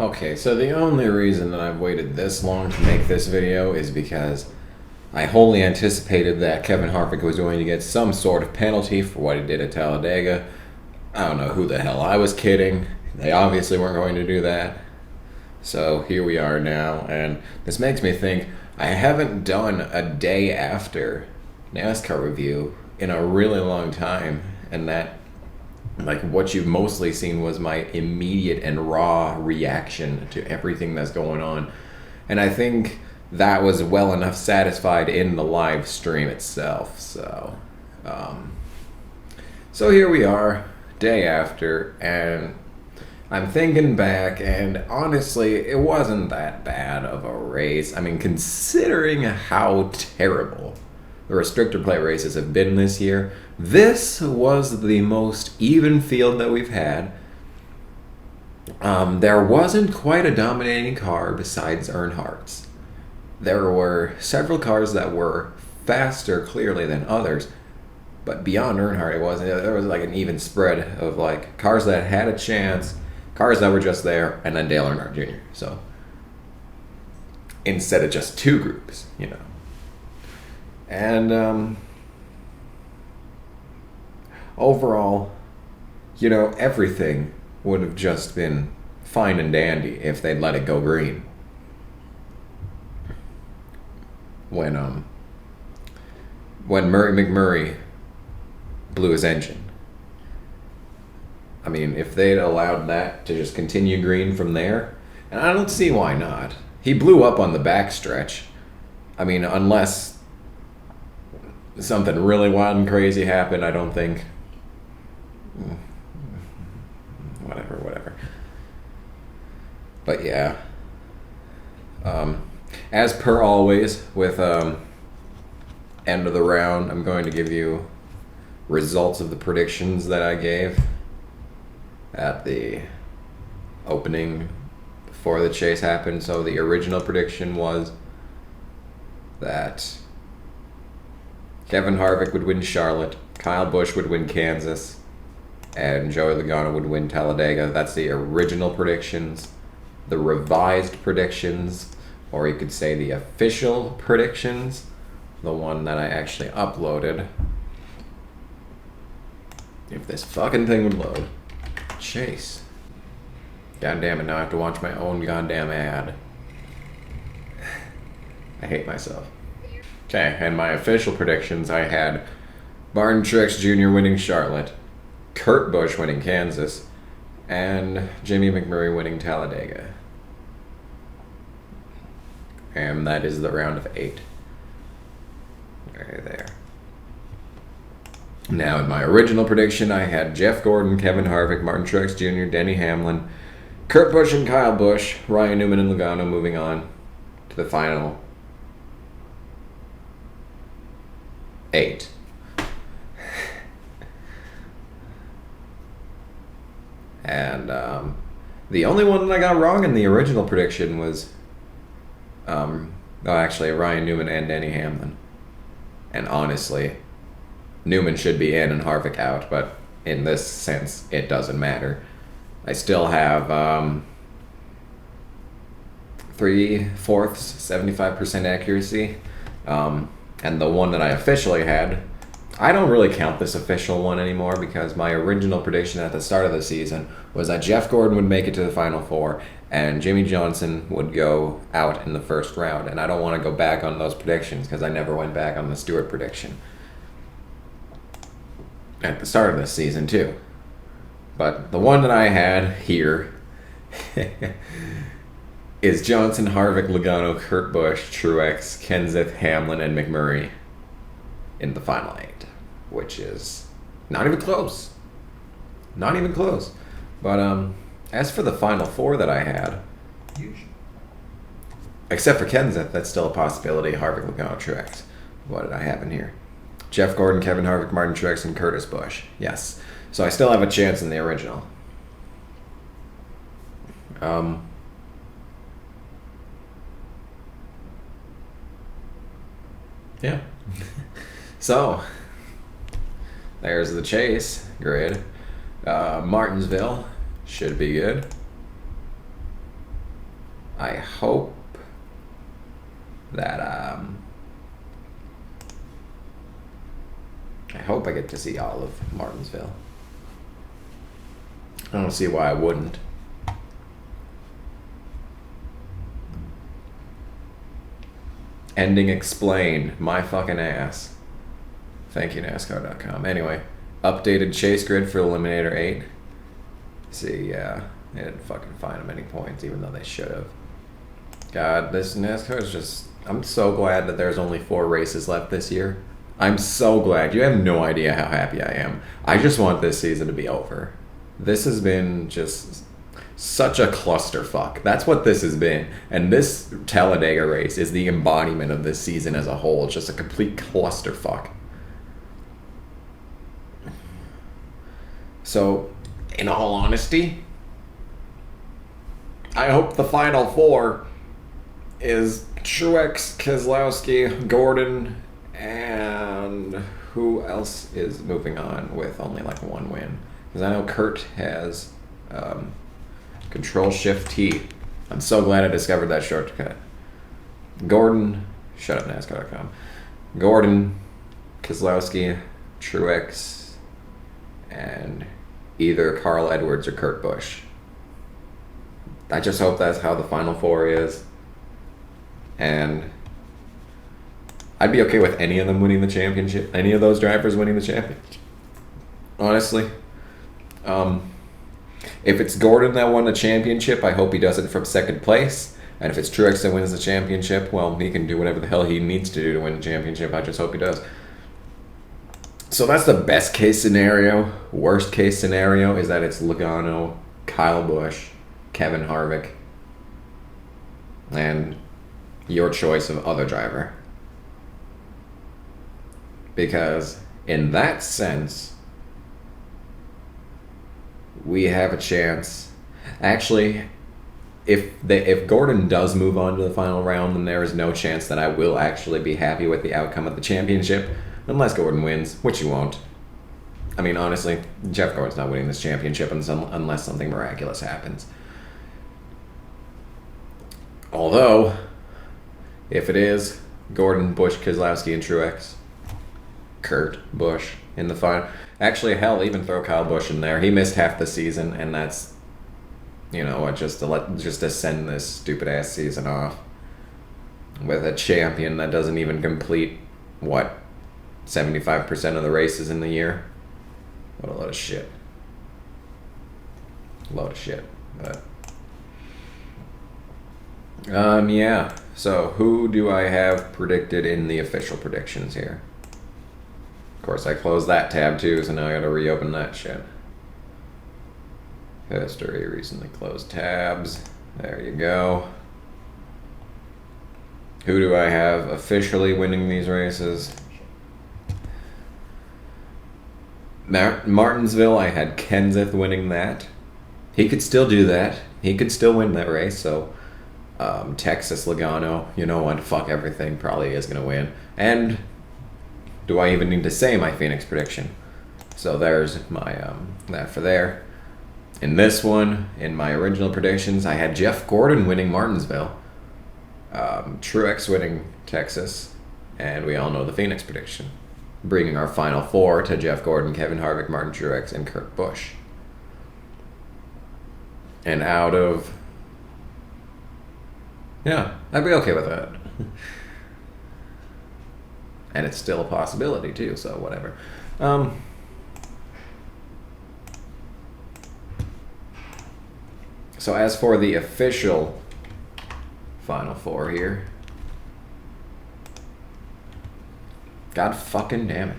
Okay, so the only reason that I've waited this long to make this video is because I wholly anticipated that Kevin Harvick was going to get some sort of penalty for what he did at Talladega. I don't know who the hell I was kidding. They obviously weren't going to do that. So here we are now, and this makes me think I haven't done a day after NASCAR review in a really long time, and that, like, what you've mostly seen was my immediate and raw reaction to everything that's going on. And I think that was well enough satisfied in the live stream itself. So here we are, day after, and I'm thinking back, and honestly, it wasn't that bad of a race. I mean, considering how terrible the restrictor plate races have been this year, this was the most even field that we've had. There wasn't quite a dominating car besides Earnhardt's. There were several cars that were faster, clearly, than others, but beyond Earnhardt, there was like an even spread of like cars that had a chance, cars that were just there, and then Dale Earnhardt Jr. So instead of just two groups, And overall, everything would have just been fine and dandy if they'd let it go green. When McMurray blew his engine. I mean, if they'd allowed that to just continue green from there, and I don't see why not. He blew up on the backstretch. I mean, unless something really wild and crazy happened, I don't think. Whatever. But yeah. As per always, with end of the round, I'm going to give you results of the predictions that I gave at the opening before the chase happened. So the original prediction was that Kevin Harvick would win Charlotte, Kyle Busch would win Kansas, and Joey Logano would win Talladega. That's the original predictions. The revised predictions, or you could say the official predictions, the one that I actually uploaded. If this fucking thing would load. Chase. God damn it, now I have to watch my own goddamn ad. I hate myself. Okay, and my official predictions, I had Martin Truex Jr. winning Charlotte, Kurt Busch winning Kansas, and Jimmy McMurray winning Talladega. And that is the round of 8. Right there. Now, in my original prediction, I had Jeff Gordon, Kevin Harvick, Martin Truex Jr., Denny Hamlin, Kurt Busch and Kyle Busch, Ryan Newman and Logano moving on to the final 8. And the only one that I got wrong in the original prediction was, Ryan Newman and Denny Hamlin. And honestly, Newman should be in and Harvick out, but in this sense, it doesn't matter. I still have 3/4, 75% accuracy. And the one that I officially had, I don't really count this official one anymore because my original prediction at the start of the season was that Jeff Gordon would make it to the Final Four and Jimmy Johnson would go out in the first round. And I don't want to go back on those predictions because I never went back on the Stewart prediction at the start of this season too. But the one that I had here is Johnson, Harvick, Logano, Kurt Busch, Truex, Kenseth, Hamlin, and McMurray in the final 8, which is not even close. Not even close. But as for the final 4 that I had, except for Kenseth, that's still a possibility. Harvick, Logano, Truex. What did I have in here? Jeff Gordon, Kevin Harvick, Martin Truex, and Curtis Busch. Yes. So I still have a chance in the original. Yeah. So, there's the chase grid. Martinsville should be good. I hope that I hope I get to see all of Martinsville. I don't see why I wouldn't. Ending explained. My fucking ass. Thank you, NASCAR.com. Anyway, updated chase grid for Eliminator 8. See, yeah, they didn't fucking find them any points, even though they should have. God, this NASCAR is just... I'm so glad that there's only 4 races left this year. I'm so glad. You have no idea how happy I am. I just want this season to be over. This has been just such a clusterfuck. That's what this has been. And this Talladega race is the embodiment of this season as a whole. It's just a complete clusterfuck. So, in all honesty, I hope the final 4 is Truex, Keselowski, Gordon, and who else is moving on with only like 1 win? Because I know Kurt has Control Shift T. I'm so glad I discovered that shortcut. Gordon, shut up NASCAR.com. Gordon, Keselowski, Truex, and either Carl Edwards or Kurt Busch. I just hope that's how the final 4 is. And I'd be okay with any of them winning the championship. Any of those drivers winning the championship. Honestly. If it's Gordon that won the championship, I hope he does it from 2nd place. And if it's Truex that wins the championship, well, he can do whatever the hell he needs to do to win the championship. I just hope he does. So that's the best case scenario. Worst case scenario is that it's Logano, Kyle Busch, Kevin Harvick, and your choice of other driver. Because in that sense, we have a chance. Actually, if Gordon does move on to the final round, then there is no chance that I will actually be happy with the outcome of the championship, unless Gordon wins, which he won't. I mean, honestly, Jeff Gordon's not winning this championship unless something miraculous happens. Although, if it is Gordon, Busch, Keselowski, and Truex, Kurt Busch in the final. Actually, hell, even throw Kyle Busch in there. He missed half the season, and that's, you know what, just to send this stupid ass season off with a champion that doesn't even complete 75% of the races in the year. What a load of shit. Load of shit. But yeah. So who do I have predicted in the official predictions here? Of course, I closed that tab too, so now I gotta reopen that shit. History, recently closed tabs. There you go. Who do I have officially winning these races? Martinsville, I had Kenseth winning that. He could still do that. He could still win that race, so Texas, Logano, you know what, fuck everything, probably is going to win. And do I even need to say my Phoenix prediction? So there's my that for there. In this one, in my original predictions, I had Jeff Gordon winning Martinsville, Truex winning Texas, and we all know the Phoenix prediction, bringing our final 4 to Jeff Gordon, Kevin Harvick, Martin Truex, and Kurt Busch. And out of... yeah, I'd be okay with that. And it's still a possibility, too, so whatever. So as for the official final 4 here... God fucking damn it.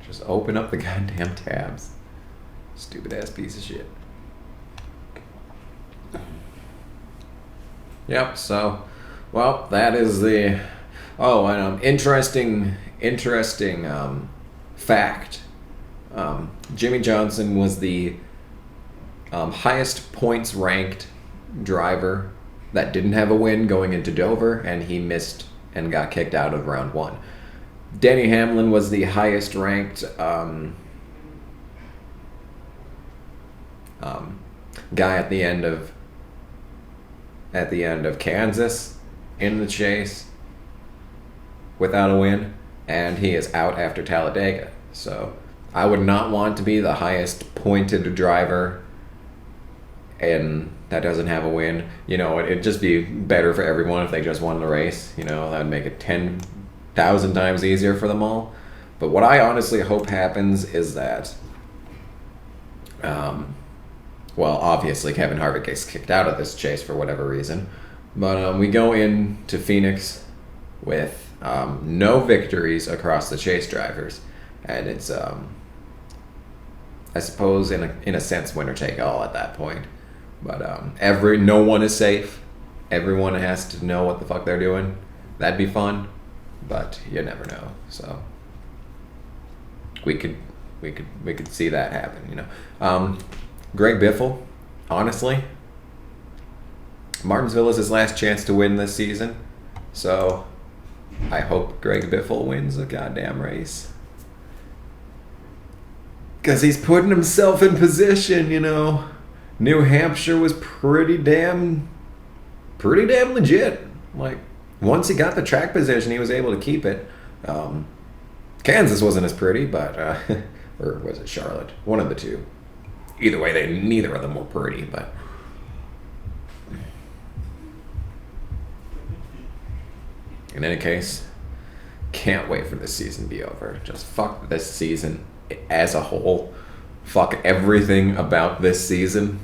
Just open up the goddamn tabs. Stupid ass piece of shit. Yep, so, well, that is the... oh, and interesting fact. Jimmy Johnson was the highest points ranked driver that didn't have a win going into Dover, and he missed and got kicked out of round 1. Denny Hamlin was the highest ranked guy at the end of Kansas in the chase without a win, and he is out after Talladega. So I would not want to be the highest pointed driver and that doesn't have a win. You know, it'd just be better for everyone if they just won the race. You know, that would make it 10,000 times easier for them all. But what I honestly hope happens is that, well, obviously Kevin Harvick gets kicked out of this chase for whatever reason. But we go into Phoenix with no victories across the chase drivers. And it's, I suppose, in a sense, winner take all at that point. But no one is safe. Everyone has to know what the fuck they're doing. That'd be fun, but you never know. So we could see that happen. You know, Greg Biffle, honestly, Martinsville is his last chance to win this season. So I hope Greg Biffle wins a goddamn race. Because he's putting himself in position, you know. New Hampshire was pretty damn legit. Like, once he got the track position, he was able to keep it. Kansas wasn't as pretty, but or was it Charlotte? One of the two. Either way, neither of them were pretty, but in any case, can't wait for this season to be over. Just fuck this season as a whole. Fuck everything about this season.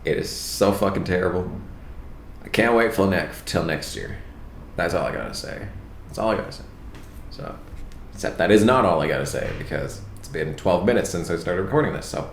It is so fucking terrible. I can't wait till next year. That's all I gotta say. That's all I gotta say. So, except that is not all I gotta say, because it's been 12 minutes since I started recording this, so